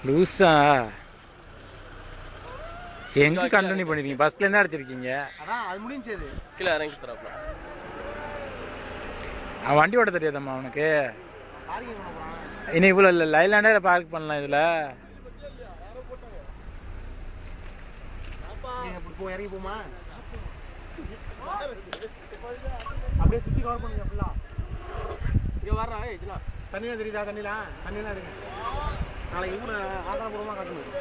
லூசா எங்க கண்டினியூ பண்ணிருக்கீங்க? ஃபர்ஸ்ட்ல என்ன அடிச்சிருக்கீங்க? அதான் அது முடிஞ்சது. கீழ இறங்கி தரப்பா. அவன் வண்டி ஓட்ட தெரியாதம்மா அவனுக்கு. இனி இவ்வளோ இல்லை, லைலாண்டே பார்க் பண்ணலாம் இதில். இறங்கி போமா அப்படியே சுற்றி கவர் பண்ணுங்க ஃபுல்லா. இங்கே வர்றா இதெல்லாம் தண்ணியாக தெரியுதா? தண்ணிலாம் இருக்கு. நாளைக்கு கூட ஆதாரபூர்வமாக காட்டணும்.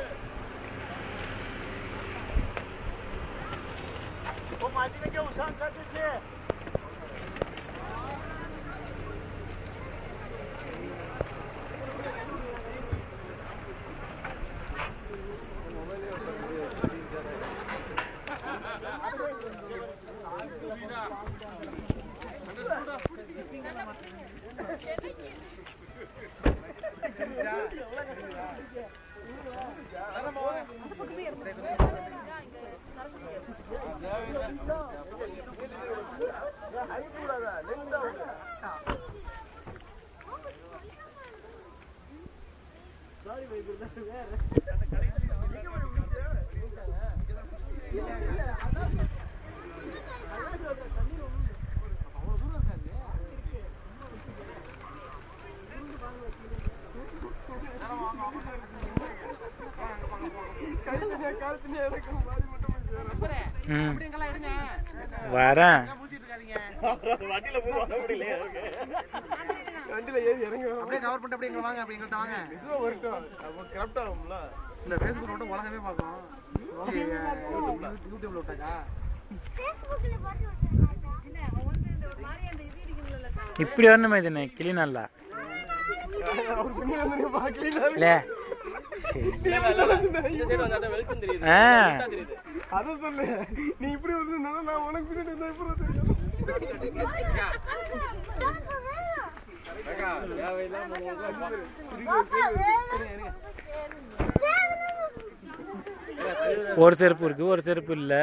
வரேன். வண்டியில ஏறி இறங்கி அப்படியே கவர் பண்ணிட்டு அப்படியே வாங்க. அப்படி எங்கள்கிட்ட வாங்க. இதுவும் வரட்டும். அப்போ கரெக்ட் ஆகும்ல. இந்த ஃபேஸ்புக் மட்டும் உலகமே பார்க்கும். யூடியூப்ல விட்டாக்கா இப்படி வரணுமே இதுன்னு கிளி நல்லா அத சொல்லு. நீ இப்படி வந்து நான் உனக்கு பின்னாடி ஒரு செருப்பு இருக்கு, ஒரு செருப்பு இல்ல.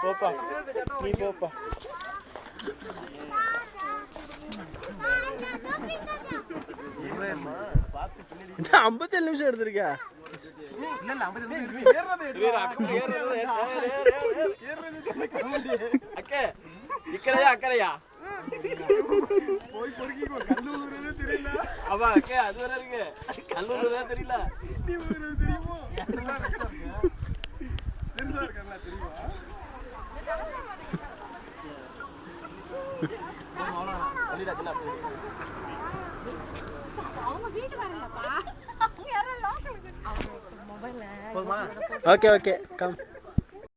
போப்பா நீ போப்பா. 57 நிமிஷம் எடுத்திருக்க. அக்கறையா அவ அக்கா அது வர இருக்கு. கல்லூரி தெரியல. Okay come.